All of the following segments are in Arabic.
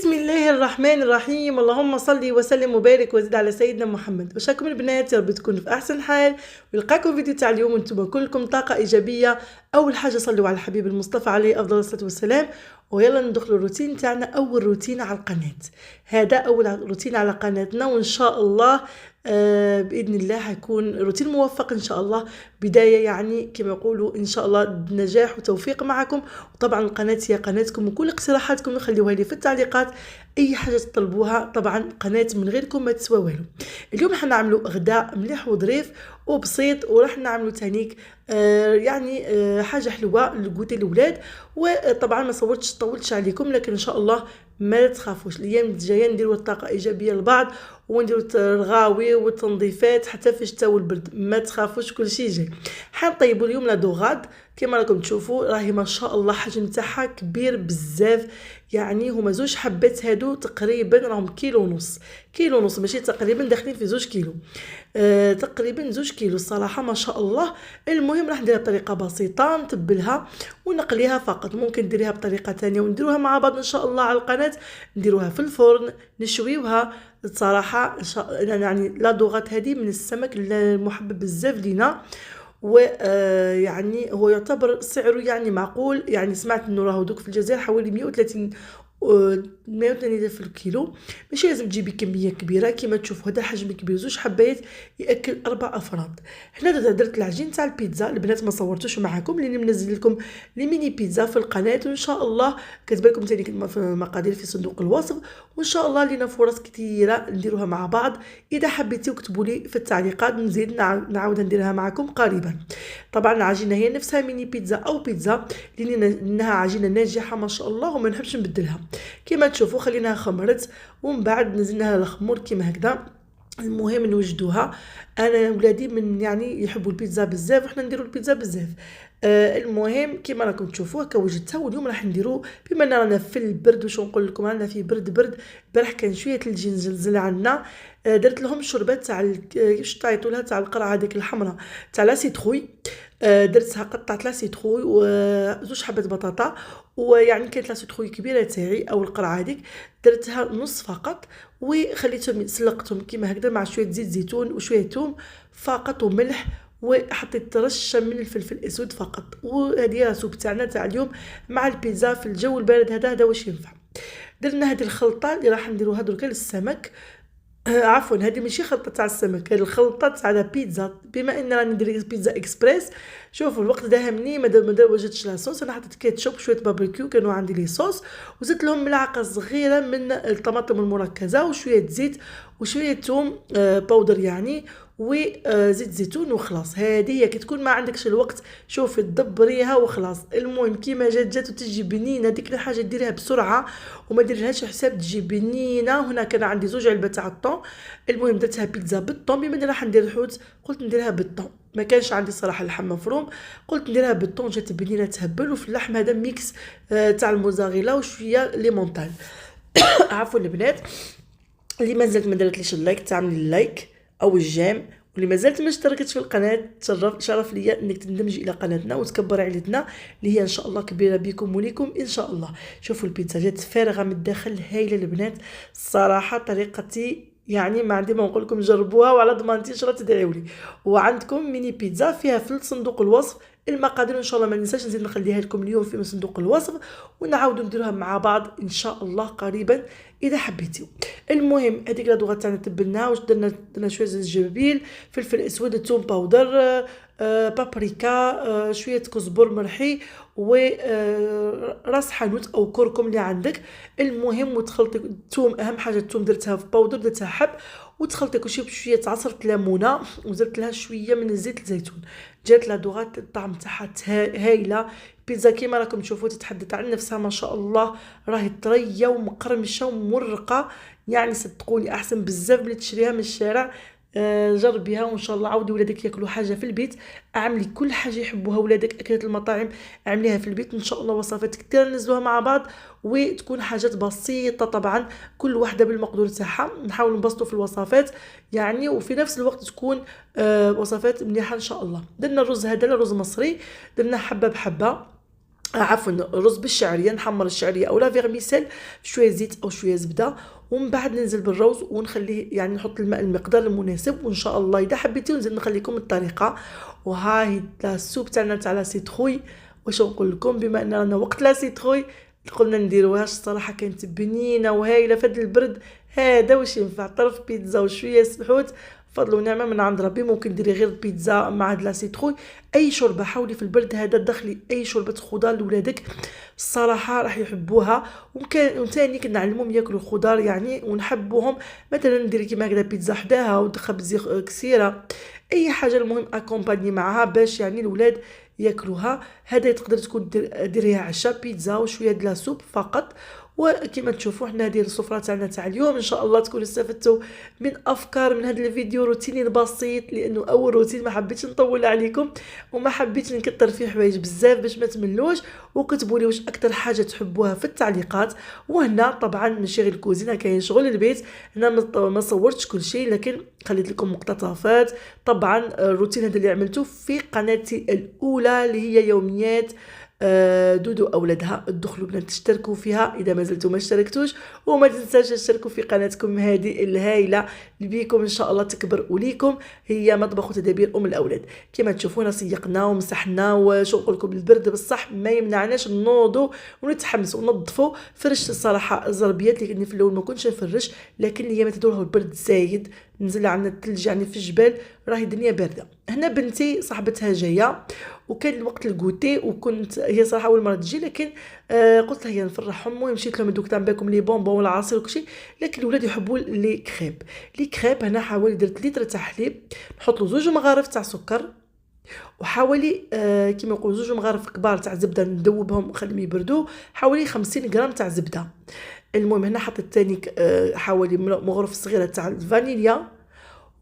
بسم الله الرحمن الرحيم. اللهم صل وسلم وبارك وزد على سيدنا محمد. وشكم البنات، يا رب تكونوا في احسن حال ويلقاكم فيديو تاع اليوم انتم كلكم طاقه ايجابيه. اول حاجه صلوا على الحبيب المصطفى عليه افضل الصلاه والسلام. ويلا ندخلوا الروتين تاعنا. اول روتين على القناه، هذا اول روتين على قناتنا، وان شاء الله باذن الله حيكون روتين موفق ان شاء الله. بدايه يعني كما يقولوا ان شاء الله نجاح وتوفيق معكم. وطبعا القناه هي قناتكم، وكل اقتراحاتكم نخليوها لي في التعليقات. اي حاجه تطلبوها، طبعا قناه من غيركم ما تسوى والو. اليوم راح نعملوا غداء مليح وظريف وبسيط، وراح نعملوا تانيك حاجه حلوه لقوتي الاولاد. وطبعا ما طولتش عليكم، لكن ان شاء الله ما تخافوش، الايام الجايه نديروا الطاقه ايجابيه لبعض، ونديروا الرغاوي والتنظيفات حتى في الشتاء والبرد. ما تخافوش، كل شيء جاي. حنطيبوا اليوم لا دوغاد كما راكم تشوفوا، راهي ما شاء الله حجم تاعها كبير بزاف. يعني هما زوج حبات هادو تقريبا راهم كيلو ونص، كيلو ونص ماشي تقريبا، داخلين في 2 كيلو. تقريبا 2 كيلو الصراحه ما شاء الله. المهم راح نديرها بطريقه بسيطه، نتبلها ونقليها فقط. ممكن نديرها بطريقه تانية ونديروها مع بعض ان شاء الله على القناه، نديروها في الفرن نشويوها. الصراحه يعني لا دوغات هذه من السمك المحبب بزاف لينا، ويعني هو يعتبر سعره يعني معقول. يعني سمعت انه راهو دوك في الجزائر حوالي 130 في الكيلو. ماشي لازم تجيبي كميه كبيره كيما تشوفوا، هذا حجم كبير، 2 حبايات ياكل 4 افراد. هنا درت العجين تاع البيتزا. البنات ما صورتوش معكم لاني منزل لكم لي ميني بيتزا في القناه، وان شاء الله كتبان لكم ثاني في المقادير في صندوق الوصف. وان شاء الله لينا فرص كثيره نديروها مع بعض. اذا حبيتوا اكتبوا لي في التعليقات، نزيد نعاود نديرها معكم قريبا. طبعا العجينه هي نفسها ميني بيتزا او بيتزا، لانها عجينه ناجحه ما شاء الله وما نحبش نبدلها. كما تشوفوا خليناها خمرت ومن بعد نزلناها للخمور كيما هكذا. المهم نوجدوها. انا ولادي من يعني يحبوا البيتزا بزاف، وحنا نديروا البيتزا بزاف. المهم كيما راكم تشوفوا هكا وجدتها. واليوم راح نديرو، بما ان رانا في البرد، واش نقول لكم رانا في برد. البارح كان شويه ثلج نزل عندنا. درت لهم الشربات تاع كيفاش تعيطوا لها، تاع القرعه هذيك الحمراء تاع لا سيتروي. درتها قطعت لا سيتروي و2 حبات بطاطا، ويعني كانت لا سيتروي كبيره تاعي او القرعه هذيك درتها نص فقط، وخليتهم سلقتهم كيما هكذا مع شويه زيت زيتون وشويه ثوم فقط وملح، وحطيت رشه من الفلفل الاسود فقط. وهذه السوب تاعنا تاع اليوم مع البيتزا في الجو البارد هذا واش ينفع. درنا هذه الخلطه اللي راح نديروها دركا للسمك. عفوا هذه ماشي خلطه تاع السمك، هذه الخلطه تاع البيتزا. بما ان راني ندير بيتزا اكسبريس، شوفوا الوقت داهمني ما وجدتش لا صوص. انا حطيت كاتشوب شويه باربيكيو كانوا عندي لي صوص، وزدت لهم ملعقه صغيره من الطماطم المركزه وشويه زيت وشويه ثوم باودر يعني، وزيت زيتون وخلاص. هذه هي كي تكون ما عندكش الوقت شوفي تدبريها وخلاص. المهم كيما جات وتجي بنينه. ديك الحاجه ديريها بسرعه وما ديرلهاش حساب، تجي بنينه. وهنا كان عندي 2 علبات تاع الطون. المهم درتها بيتزا بالطون، بما اني راح ندير الحوت قلت نديرها بالطون، ما كانش عندي صراحه اللحم مفروم، قلت نديرها بالطون. جات بنينه تهبل. وفي اللحم هذا ميكس تاع الموزاريلا وشويه ليمونتال. عفوا البنات، اللي مازالت ما درتليش اللايك تعملي اللايك او الجيم، واللي مازالت ما اشتركتش في القناه شرف ليا انك تندمجي الى قناتنا وتكبري عيلتنا اللي هي ان شاء الله كبيره بكم وليكم ان شاء الله. شوفوا البيتزا جات فارغه من الداخل، هايله البنات الصراحه. طريقتي يعني ما عندي ما نقول لكم، جربوها وعلى ضمانتي ان شاء الله تدعيوا لي. وعندكم ميني بيتزا فيها في صندوق الوصف المقادير، ان شاء الله ما ننساش نزيد نخليها لكم اليوم في صندوق الوصف، ونعاودوا نديروها مع بعض ان شاء الله قريبا اذا حبيتوا. المهم هذيك لا دوغات تاعنا تبلناها. واش درنا شويه زنجبيل، فلفل اسود، ثوم باودر، بابريكا، شويه كزبر مرحي، وراس حانوت او كركم اللي عندك. المهم وتخلطي الثوم، اهم حاجه الثوم درتها في باودر، درتها حب، وتخلطي كل شيء بشويه عصره ليمونه، وزدت لها شويه من زيت الزيتون. جات لا دوغات الطعم تاعها هايله. بيتزا كيما راكم تشوفوا تتحدث عن نفسها ما شاء الله، راهي طريه ومقرمشه ومرقه. يعني صدقوني احسن بزاف ملي تشريها من الشارع. جربيها وان شاء الله عاودي ولادك ياكلوا حاجه في البيت. اعملي كل حاجه يحبوها ولادك، اكلات المطاعم اعمليها في البيت ان شاء الله. وصفات كثير نزلوها مع بعض، وتكون حاجات بسيطه طبعا، كل واحده بالمقدور تاعها. نحاول نبسطوا في الوصفات يعني، وفي نفس الوقت تكون وصفات مليحه ان شاء الله. درنا الرز، هذا الرز مصري، درنا حبه بحبه. عفوا الرز بالشعريه، نحمر الشعريه او لا فيغميسيل شويه زيت او شويه زبده، ومن بعد ننزل بالروز ونخليه يعني نحط الماء المقدار المناسب، وان شاء الله اذا حبيتوا نزيد نخليكم الطريقه. وهاي السوب تاعنا تاع لا سيتروي. واش نقول لكم، بما ان رانا وقت لا سيتروي قلنا نديروهاش، الصراحه كانت بنينه وهايله في هذا البرد هذا. واش ينفع طرف بيتزا وشويه سحوت، فضل ونعمه من عند ربي. ممكن ديري غير بيتزا مع هاد لا سيتروي، اي شوربه حاولي في البرد هذا دخلي اي شوربه خضار لولادك، الصراحه راح يحبوها. وثاني كنعلمهم ياكلوا خضار يعني ونحبوهم. مثلا نديري كيما هكذا بيتزا حداها وخبز كسيره، اي حاجه المهم اكومباني معها باش يعني الولاد ياكلوها. هذا تقدر تكون ديريها عشاء بيتزا وشويه د لا سوب فقط. وكما تشوفوا حنا هذه السفره تاعنا تاع اليوم، ان شاء الله تكونوا استفدتوا من افكار من هذا الفيديو روتيني البسيط، لانه اول روتين ما حبيتش نطول عليكم وما حبيتش نكثر فيه حوايج بزاف باش ما تملوش. وكتبوا لي واش اكثر حاجه تحبوها في التعليقات. وهنا طبعا ماشي غير الكوزينه، كاين شغل البيت. هنا ما صورتش كل شيء لكن خليت لكم مقتطفات. طبعا الروتين هذا اللي عملته في قناتي الاولى اللي هي يوميات دودو اولادها. ادخلوا بنات تشتركوا فيها اذا ما زلتوا ما اشتركتوش، وما تنساش تشتركوا في قناتكم هذه الهائله اللي بيكم ان شاء الله تكبر وليكم، هي مطبخ وتدابير الاولاد. كما تشوفونا سيقنا ومسحنا وشو نقول لكم، البرد بصح ما يمنعناش نوضوا ونتحمسوا ونظفوا. فرشت الصراحه الزربيات لاني في الاول ما كنتش نفرش، لكن الايام تدور البرد زايد، نزل عندنا الثلج يعني في الجبال، راهي الدنيا بارده. هنا بنتي صاحبتها جايه وكان الوقت الكوتي، وكنت هي صراحه اول مره تجي، لكن قلت لها هي نفرحهم. المهم مشيت لهم دوك تنباكم لي بونبون والعصير وكلشي، لكن الولاد يحبوا لي كريب. لي كريب هنا حوالي درت لتر تاع حليب، نحط له 2 مغارف تاع سكر، وحوالي كيما نقولوا 2 مغارف كبار تاع زبده ندوبهم ونخليهم يبردوا، حوالي 50 غرام تاع زبده. المهم هنا حطيت ثاني حوالي مغرف صغيره تاع الفانيليا،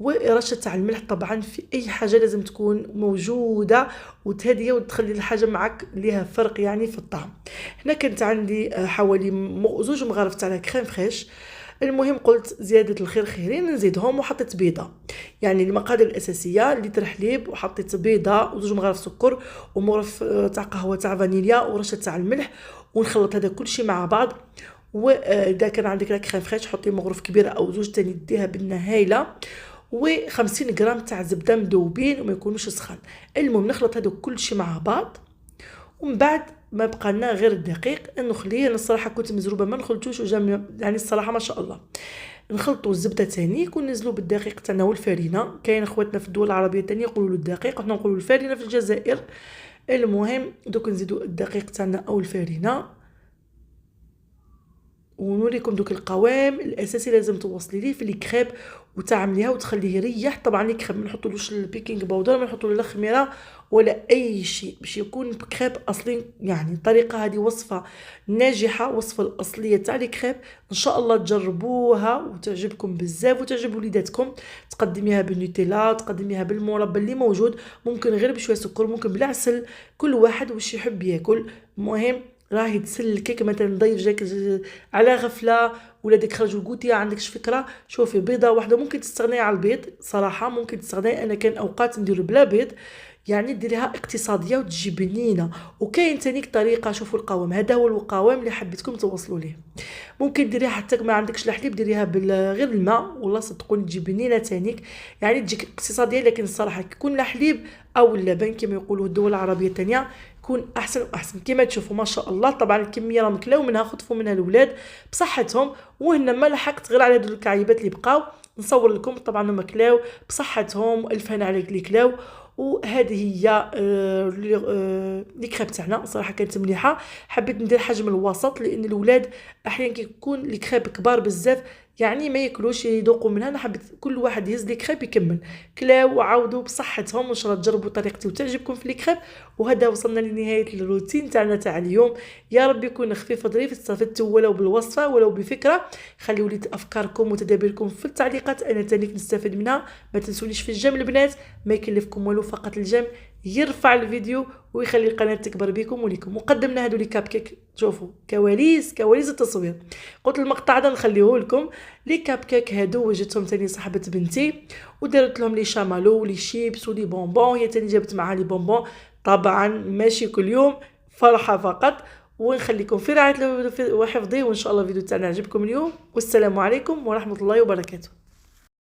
ورشه تاع الملح. طبعا في اي حاجه لازم تكون موجوده وتهديه وتخلي الحاجه معك ليها فرق يعني في الطعم. هنا كانت عندي حوالي 2 مغارف تاع كريم فريش. المهم قلت زياده الخير خيرين، نزيدهم وحطيت بيضه. يعني المقادير الاساسيه لتر حليب، وحطيت بيضه و2 مغارف سكر ومغرف تاع قهوه تاع فانيليا ورشه تاع الملح، ونخلط هذا كل شيء مع بعض. واذا كان عندك لا كريم فريش حطي مغرف كبيره او 2 تاني ديها بنه هايله، و50 غرام تاع زبده مذوبين وما يكونوش سخان. المهم نخلط هذا كل شيء مع بعض، ومن بعد ما بقى لنا غير الدقيق نخليه. انا الصراحه كنت مزروبه ما نخلطوش يعني الصراحه ما شاء الله. نخلطوا الزبده تاني وننزلوا بالدقيق تاعنا والفارينه. كاين اخواتنا في الدول العربيه تاني يقولوا له الدقيق، وحنا نقولوا الفارينه في الجزائر. المهم دوك نزيدوا الدقيق تاعنا او الفارينه، ونوريكم دوك القوام الاساسي لازم توصلي ليه في الكريب وتعمليها وتخليه يريح. طبعا الكريب ما نحطولوش البيكينغ باودر، ما نحطولو لا خميره ولا اي شيء، باش يكون كريب اصلي. يعني الطريقه هذه وصفه ناجحه، وصفه الاصليه تاع الكريب. ان شاء الله تجربوها وتعجبكم بزاف وتعجب وليداتكم. تقدميها بالنوتيلا، تقدميها بالمربى اللي موجود، ممكن غير بشويه سكر، ممكن بالعسل، كل واحد واش يحب ياكل. المهم راهي تسلكك. مثلا ضيف جاك على غفله ولا ديك خرجوا الكوتيه عندكش فكره، شوفي بيضه واحده ممكن تستغني على البيض، صراحه ممكن تستغني. انا كان اوقات ندير بلا بيض، يعني ديريها اقتصاديه وتجي بنينه. وكاين تانيك طريقه، شوفوا القوام، هذا هو القوام اللي حبيتكم توصلوا ليه. ممكن ديريها حتى ما عندكش الحليب، ديريها غير الماء، والله صدقوني تجي بنينه تانيك، يعني تجيك اقتصاديه. لكن الصراحه كيكون لا حليب او اللبن كما يقولوا الدول العربيه الثانيه يكون احسن واحسن. كما تشوفوا ما شاء الله. طبعا الكميه راهم كلاو منها، خطفوا منها الاولاد بصحتهم. وهنا ما لحقت غير على هذو الكعيبات اللي بقاو نصور لكم. طبعا هما كلاو بصحتهم، الف هنا عليك اللي كلاو. وهذه هي لي كريب تاعنا، صراحه كانت مليحه. حبيت ندير حجم الوسط لان الاولاد احيانا كيكون لي كريب كبار بزاف يعني ما ياكلوش يذوقوا منها. انا حبيت كل واحد يهز لي كريب يكمل. كلاو وعاودوا بصحتهم، وان شاء الله تجربوا طريقتي وتعجبكم في لي كريب. وهذا وصلنا لنهايه الروتين تاعنا تاع اليوم. يا رب يكون خفيف ظريف، استفدتوا ولو بالوصفه ولو بفكره. خليوا لي افكاركم وتدابيركم في التعليقات، انا تانيك نستفد منها. ما تنسونيش في الجيم البنات، ما يكلفكم والو، فقط الجيم يرفع الفيديو ويخلي القناه تكبر بكم وليكم. وقدمنا هادو لي كاب كيك، شوفوا كواليس التصوير. قلت المقطع هذا نخليه لكم. لي كاب كيك هادو وجدتهم تاني صاحبه بنتي، ودرت لهم لي شامالو ولي شيبس ولي بونبون. هي تاني جابت معها لي بونبون. طبعا ماشي كل يوم فرحة فقط. ونخليكم في رعاية الله وحفظه، وإن شاء الله الفيديو تاعنا عجبكم اليوم، والسلام عليكم ورحمة الله وبركاته.